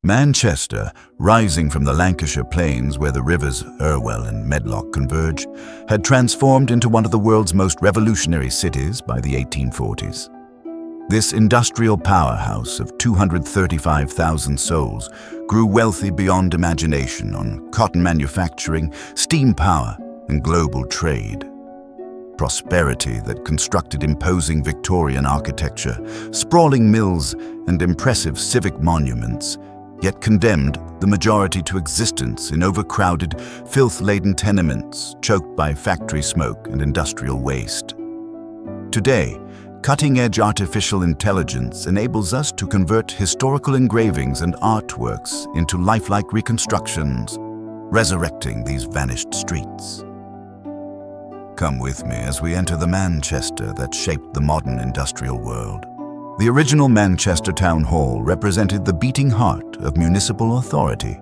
Manchester, rising from the Lancashire plains where the rivers Irwell and Medlock converge, had transformed into one of the world's most revolutionary cities by the 1840s. This industrial powerhouse of 235,000 souls grew wealthy beyond imagination on cotton manufacturing, steam power, and global trade. Prosperity that constructed imposing Victorian architecture, sprawling mills, and impressive civic monuments, yet condemned the majority to existence in overcrowded, filth-laden tenements choked by factory smoke and industrial waste. Today, cutting-edge artificial intelligence enables us to convert historical engravings and artworks into lifelike reconstructions, resurrecting these vanished streets. Come with me as we enter the Manchester that shaped the modern industrial world. The original Manchester Town Hall represented the beating heart of municipal authority,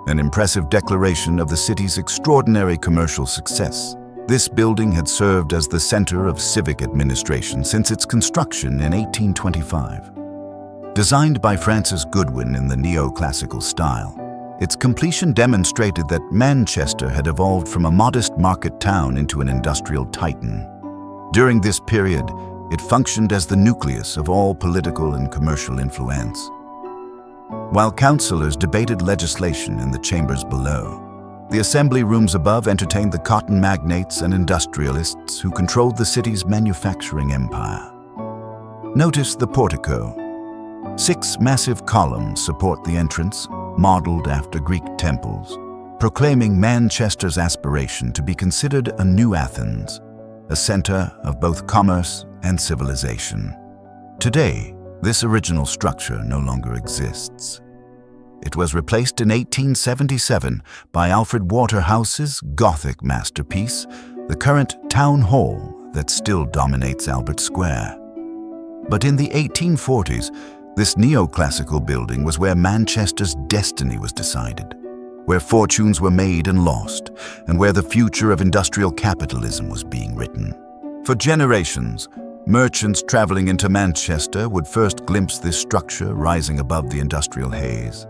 an impressive declaration of the city's extraordinary commercial success. This building had served as the center of civic administration since its construction in 1825. Designed by Francis Goodwin in the neoclassical style, its completion demonstrated that Manchester had evolved from a modest market town into an industrial titan. During this period, it functioned as the nucleus of all political and commercial influence. While councillors debated legislation in the chambers below, the assembly rooms above entertained the cotton magnates and industrialists who controlled the city's manufacturing empire. Notice the portico. 6 massive columns support the entrance, modeled after Greek temples, proclaiming Manchester's aspiration to be considered a new Athens, a center of both commerce and civilization. Today, this original structure no longer exists. It was replaced in 1877 by Alfred Waterhouse's Gothic masterpiece, the current Town Hall that still dominates Albert Square. But in the 1840s, this neoclassical building was where Manchester's destiny was decided, where fortunes were made and lost, and where the future of industrial capitalism was being written. For generations, merchants traveling into Manchester would first glimpse this structure rising above the industrial haze.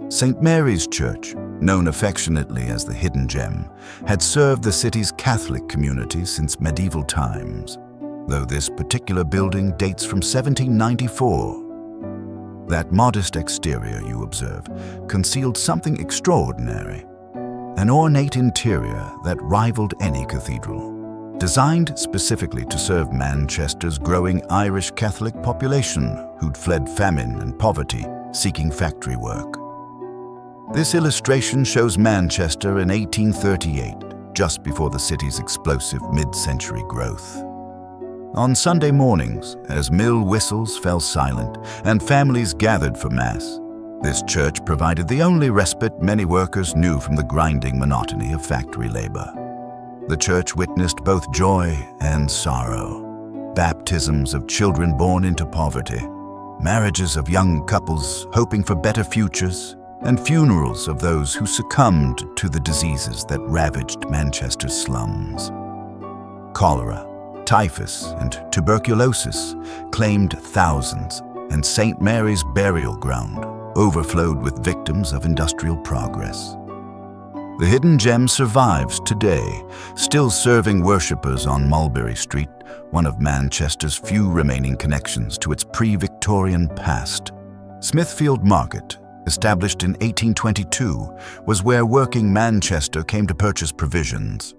St. Mary's Church, known affectionately as the Hidden Gem, had served the city's Catholic community since medieval times, though this particular building dates from 1794. That modest exterior, you observe, concealed something extraordinary, an ornate interior that rivaled any cathedral, designed specifically to serve Manchester's growing Irish Catholic population who'd fled famine and poverty, seeking factory work. This illustration shows Manchester in 1838, just before the city's explosive mid-century growth. On Sunday mornings, as mill whistles fell silent and families gathered for Mass, this church provided the only respite many workers knew from the grinding monotony of factory labor. The church witnessed both joy and sorrow, baptisms of children born into poverty, marriages of young couples hoping for better futures, and funerals of those who succumbed to the diseases that ravaged Manchester's slums. Cholera, typhus, and tuberculosis claimed thousands, and St. Mary's burial ground overflowed with victims of industrial progress. The Hidden Gem survives today, still serving worshippers on Mulberry Street, one of Manchester's few remaining connections to its pre-Victorian past. Smithfield Market, established in 1822, was where working Manchester came to purchase provisions.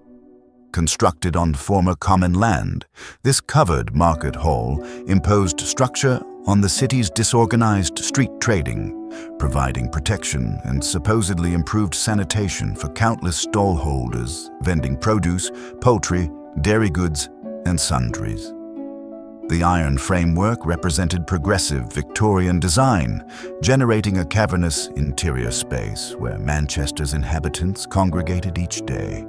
Constructed on former common land, this covered market hall imposed structure on the city's disorganized street trading, providing protection and supposedly improved sanitation for countless stallholders vending produce, poultry, dairy goods, and sundries. The iron framework represented progressive Victorian design, generating a cavernous interior space where Manchester's inhabitants congregated each day.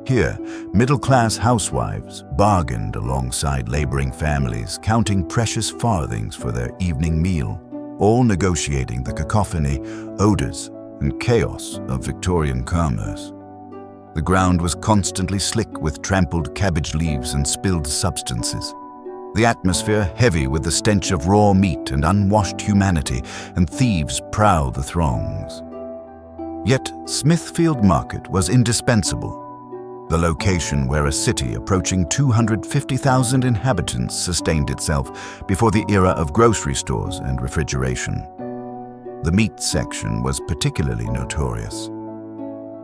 Here, middle-class housewives bargained alongside laboring families, counting precious farthings for their evening meal, all negotiating the cacophony, odors, and chaos of Victorian commerce. The ground was constantly slick with trampled cabbage leaves and spilled substances. the atmosphere heavy with the stench of raw meat and unwashed humanity, and thieves prowl the throngs. Yet Smithfield Market was indispensable, the location where a city approaching 250,000 inhabitants sustained itself before the era of grocery stores and refrigeration. The meat section was particularly notorious.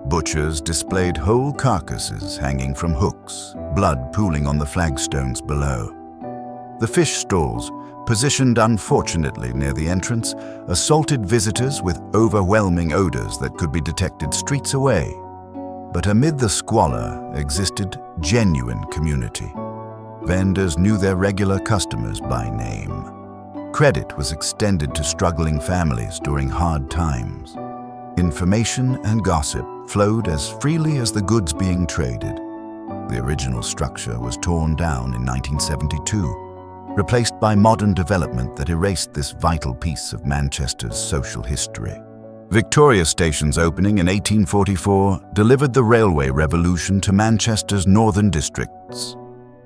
Butchers displayed whole carcasses hanging from hooks, blood pooling on the flagstones below. The fish stalls, positioned unfortunately near the entrance, assaulted visitors with overwhelming odors that could be detected streets away. But amid the squalor existed genuine community. Vendors knew their regular customers by name. Credit was extended to struggling families during hard times. Information and gossip flowed as freely as the goods being traded. The original structure was torn down in 1972, replaced by modern development that erased this vital piece of Manchester's social history. Victoria Station's opening in 1844 delivered the railway revolution to Manchester's northern districts.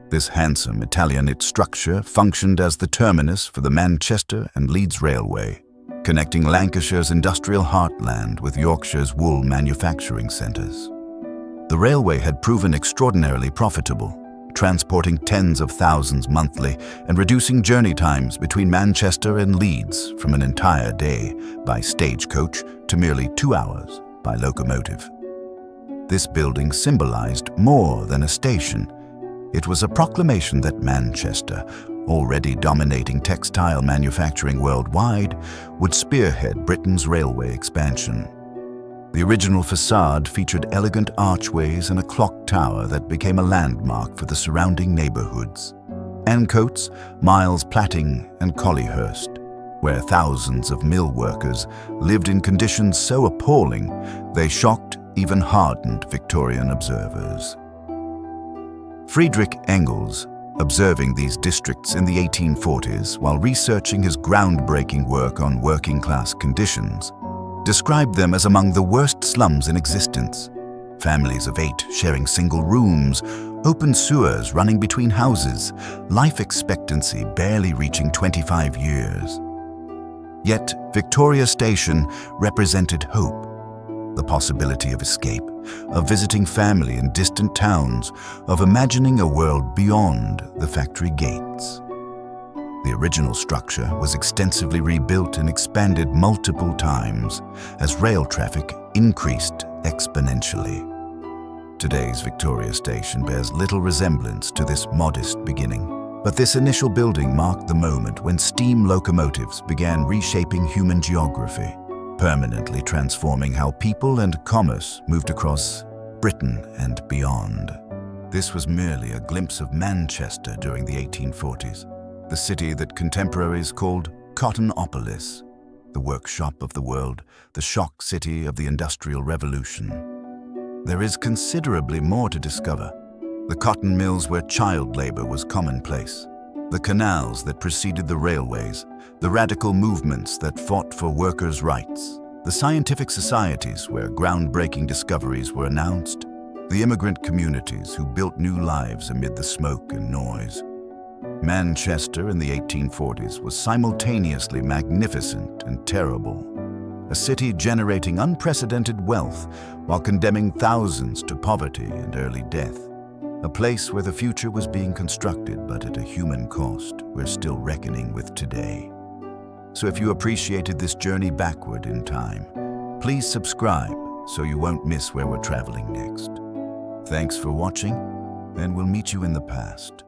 This handsome Italianate structure functioned as the terminus for the Manchester and Leeds Railway, connecting Lancashire's industrial heartland with Yorkshire's wool manufacturing centres. The railway had proven extraordinarily profitable, transporting tens of thousands monthly and reducing journey times between Manchester and Leeds from an entire day by stagecoach to merely 2 hours by locomotive. This building symbolized more than a station. It was a proclamation that Manchester, already dominating textile manufacturing worldwide, would spearhead Britain's railway expansion. The original facade featured elegant archways and a clock tower that became a landmark for the surrounding neighborhoods. Ancoats, Miles Platting, and Collyhurst, where thousands of mill workers lived in conditions so appalling they shocked, even hardened Victorian observers. Friedrich Engels, observing these districts in the 1840s while researching his groundbreaking work on working-class conditions, described them as among the worst slums in existence. Families of 8 sharing single rooms, open sewers running between houses, life expectancy barely reaching 25 years. Yet Victoria Station represented hope, the possibility of escape, of visiting family in distant towns, of imagining a world beyond the factory gates. The original structure was extensively rebuilt and expanded multiple times as rail traffic increased exponentially. Today's Victoria Station bears little resemblance to this modest beginning, but this initial building marked the moment when steam locomotives began reshaping human geography, permanently transforming how people and commerce moved across Britain and beyond. This was merely a glimpse of Manchester during the 1840s, the city that contemporaries called Cottonopolis, the workshop of the world, the shock city of the Industrial Revolution. There is considerably more to discover. The cotton mills where child labor was commonplace, the canals that preceded the railways, the radical movements that fought for workers' rights, the scientific societies where groundbreaking discoveries were announced, the immigrant communities who built new lives amid the smoke and noise. Manchester in the 1840s was simultaneously magnificent and terrible, a city generating unprecedented wealth while condemning thousands to poverty and early death, a place where the future was being constructed but at a human cost we're still reckoning with today. So if you appreciated this journey backward in time, please subscribe so you won't miss where we're traveling next. Thanks for watching, and we'll meet you in the past.